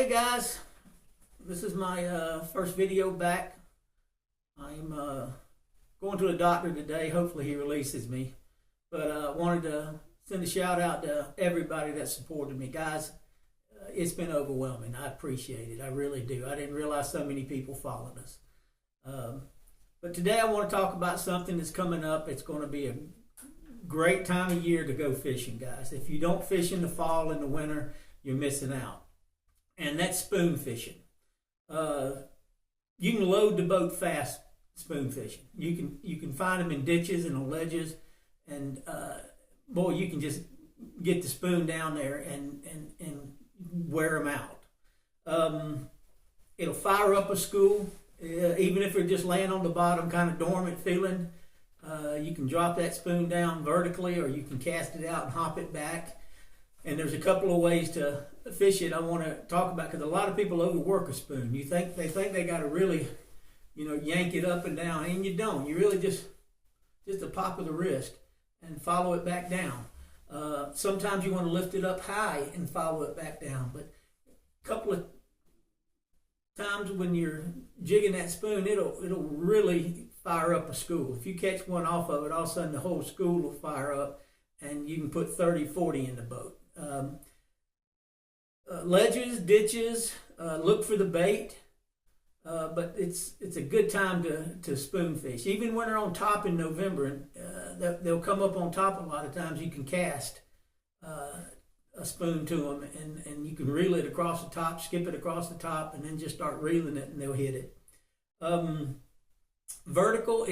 Hey guys, this is my first video back. I'm going to a doctor today. Hopefully he releases me. But I wanted to send a shout out to everybody that supported me. Guys, it's been overwhelming. I appreciate it. I really do. I didn't realize so many people followed us. But today I want to talk about something that's coming up. It's going to be a great time of year to go fishing, guys. If you don't fish in the fall and the winter, you're missing out. And that's spoon fishing. You can load the boat fast spoon fishing. You can find them in ditches and on ledges, and boy, you can just get the spoon down there and wear them out. It'll fire up a school, even if they're just laying on the bottom, kind of dormant feeling. You can drop that spoon down vertically, or you can cast it out and hop it back. And there's a couple of ways to fish it I want to talk about, because a lot of people overwork a spoon. They think they got to really, yank it up and down, and you don't. You really just a pop of the wrist and follow it back down. Sometimes you want to lift it up high and follow it back down. But a couple of times when you're jigging that spoon, it'll really fire up a school. If you catch one off of it, all of a sudden the whole school will fire up, and you can put 30, 40 in the boat. Ledges, ditches, look for the bait, but it's a good time to spoon fish. Even when they're on top in November, and they'll come up on top a lot of times. You can cast a spoon to them, and you can reel it across the top, skip it across the top, and then just start reeling it, and they'll hit it. Vertical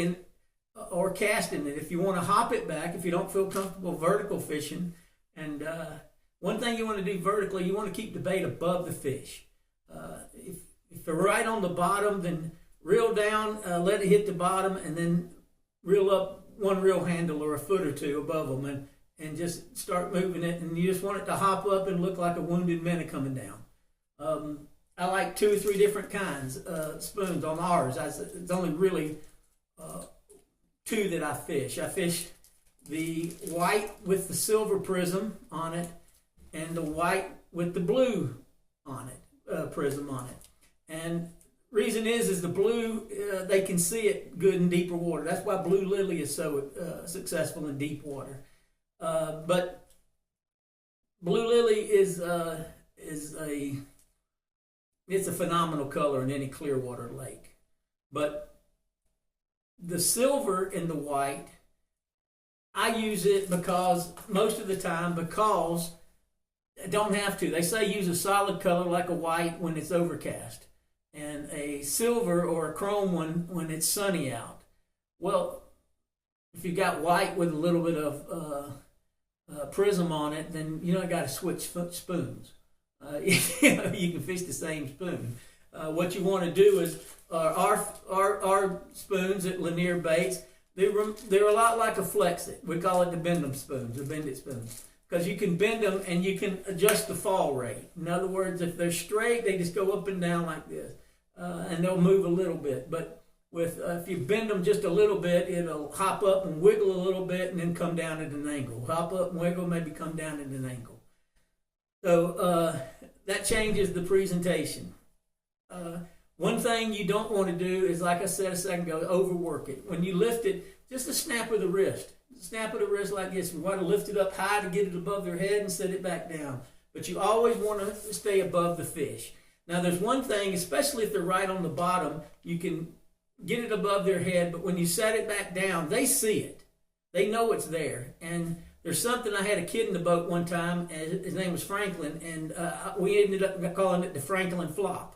or casting it. If you want to hop it back, if you don't feel comfortable vertical fishing, and one thing you want to do vertically, you want to keep the bait above the fish. If they're right on the bottom, then reel down, let it hit the bottom, and then reel up one reel handle or a foot or two above them, and just start moving it. And you just want it to hop up and look like a wounded minnow coming down. I like 2 or 3 different kinds of spoons on ours. It's only really 2 that I fish. I fish the white with the silver prism on it, and the white with the blue on it, prism on it. And reason is the blue, they can see it good in deeper water. That's why blue lily is so successful in deep water. But blue lily is it's a phenomenal color in any clear water lake. But the silver and the white, I use it most of the time because I don't have to. They say use a solid color like a white when it's overcast, and a silver or a chrome one when it's sunny out. Well, if you've got white with a little bit of prism on it, then you got to switch spoons. You can fish the same spoon. What you want to do is our spoons at Lanier Baits, they're a lot like a Flex-It. We call it the bend 'em spoons, or bend it spoons, because you can bend them and you can adjust the fall rate. In other words, if they're straight, they just go up and down like this, and they'll move a little bit. But if you bend them just a little bit, it'll hop up and wiggle a little bit and then come down at an angle. Hop up and wiggle, maybe come down at an angle. So that changes the presentation. One thing you don't want to do is, like I said a second ago, overwork it. When you lift it, just a snap of the wrist. Snap of the wrist like this. You want to lift it up high to get it above their head and set it back down. But you always want to stay above the fish. Now there's one thing, especially if they're right on the bottom, you can get it above their head, but when you set it back down, they see it. They know it's there. And there's something, I had a kid in the boat one time, and his name was Franklin, and we ended up calling it the Franklin flop.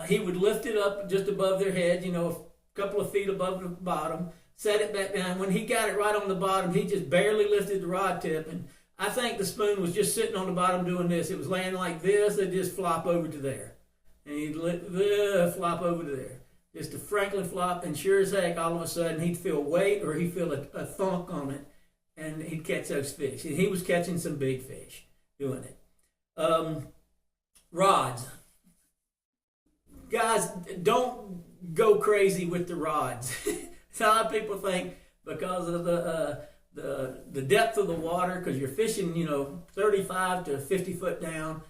He would lift it up just above their head, a couple of feet above the bottom, set it back down. When he got it right on the bottom, he just barely lifted the rod tip, and I think the spoon was just sitting on the bottom doing this. It was laying like this, it'd just flop over to there. And he'd flop over to there. Just a Franklin flop, and sure as heck, all of a sudden, he'd feel weight, or he'd feel a thunk on it, and he'd catch those fish. And he was catching some big fish doing it. Rods. Guys, don't go crazy with the rods. A lot of people think because of the depth of the water, because you're fishing, 35 to 50 foot down,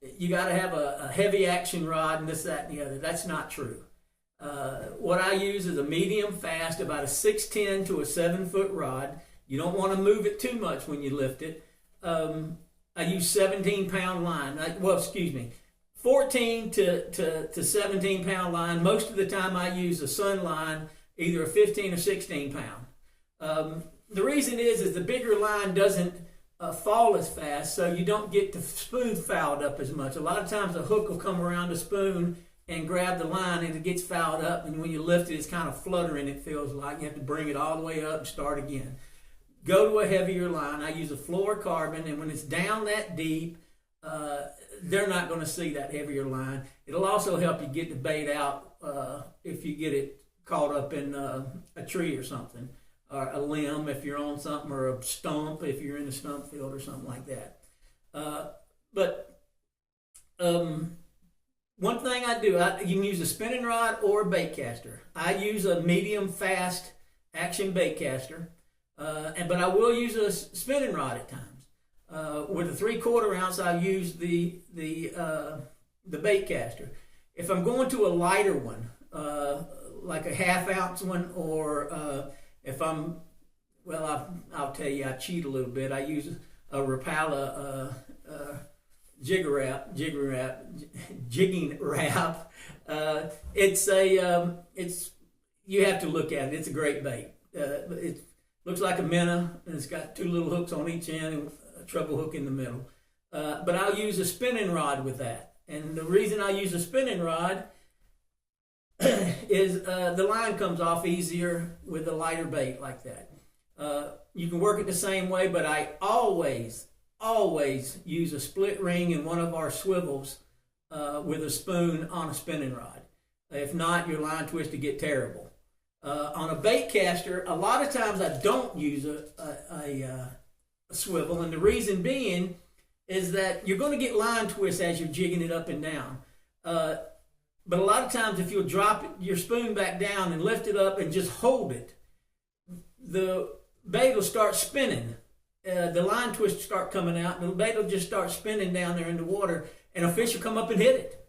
you got to have a heavy action rod and this, that, and the other. That's not true. What I use is a medium fast, about a 6'10" to a 7-foot rod. You don't want to move it too much when you lift it. I use 17-pound line. 14 to 17-pound line. Most of the time I use a Sun line, either a 15 or 16 pound. The reason is the bigger line doesn't fall as fast, so you don't get the spoon fouled up as much. A lot of times a hook will come around the spoon and grab the line and it gets fouled up, and when you lift it, it's kind of fluttering, it feels like. You have to bring it all the way up and start again. Go to a heavier line. I use a fluorocarbon, and when it's down that deep, they're not going to see that heavier line. It'll also help you get the bait out if you get it caught up in a tree or something, or a limb if you're on something, or a stump if you're in a stump field or something like that. One thing I do, you can use a spinning rod or a bait caster. I use a medium fast action bait caster, but I will use a spinning rod at times. With a 3/4 ounce, I use the bait caster. If I'm going to a lighter one, like a 1/2 ounce one, or if I'm, I'll tell you, I cheat a little bit. I use a Rapala jigging wrap. It's you have to look at it. It's a great bait. It looks like a minnow, and it's got 2 little hooks on each end and a treble hook in the middle. But I'll use a spinning rod with that. And the reason I use a spinning rod is the line comes off easier with a lighter bait like that. You can work it the same way, but I always use a split ring in one of our swivels with a spoon on a spinning rod. If not, your line twist will get terrible. On a bait caster, a lot of times I don't use a swivel, and the reason being is that you're going to get line twists as you're jigging it up and down. But a lot of times if you'll drop your spoon back down and lift it up and just hold it, the bait will start spinning. The line twists will start coming out, and the bait will just start spinning down there in the water, and a fish will come up and hit it.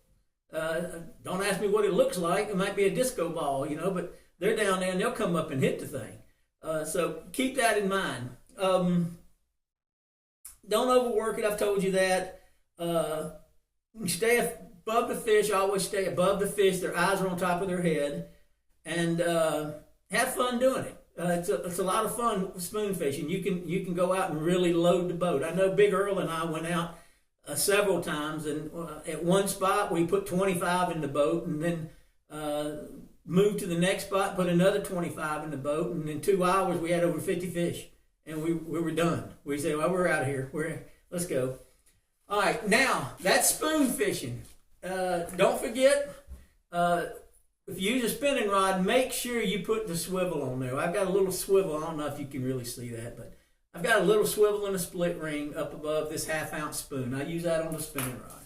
Don't ask me what it looks like. It might be a disco ball, but they're down there and they'll come up and hit the thing. So keep that in mind. Don't overwork it. I've told you that. Stay above the fish. Always stay above the fish. Their eyes are on top of their head, and have fun doing it. It's a lot of fun spoon fishing. You can go out and really load the boat. I know Big Earl and I went out several times, and at one spot we put 25 in the boat, and then moved to the next spot, put another 25 in the boat, and in 2 hours we had over 50 fish, and we were done. We said, well, we're out of here. Let's go. All right, now that's spoon fishing. Don't forget, if you use a spinning rod, make sure you put the swivel on there. I've got a little swivel. I don't know if you can really see that, but I've got a little swivel and a split ring up above this 1/2 ounce spoon. I use that on the spinning rod.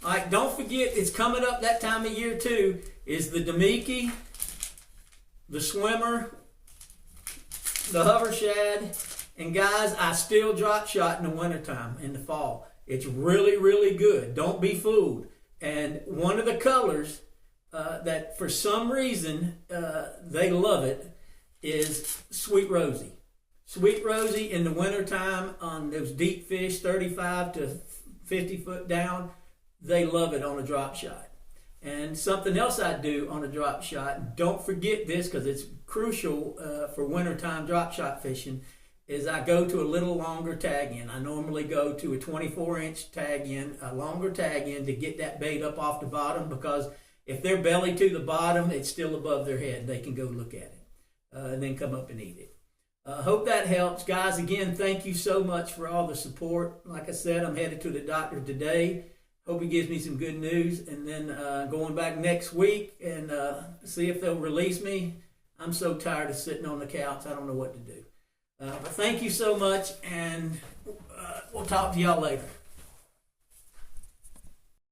All right, don't forget, it's coming up that time of year too, is the Damiki, the swimmer, the hover shad, and guys, I still drop shot in the wintertime, in the fall. It's really, really good. Don't be fooled. And one of the colors that for some reason they love it is Sweet Rosie. Sweet Rosie in the wintertime on those deep fish, 35 to 50 foot down, they love it on a drop shot. And something else I do on a drop shot, don't forget this because it's crucial for wintertime drop shot fishing, is I go to a little longer tag in. I normally go to a 24-inch tag in, a longer tag in, to get that bait up off the bottom, because if they're belly to the bottom, it's still above their head. They can go look at it and then come up and eat it. Hope that helps. Guys, again, thank you so much for all the support. Like I said, I'm headed to the doctor today. Hope he gives me some good news, and then going back next week and see if they'll release me. I'm so tired of sitting on the couch. I don't know what to do. But thank you so much, and we'll talk to y'all later.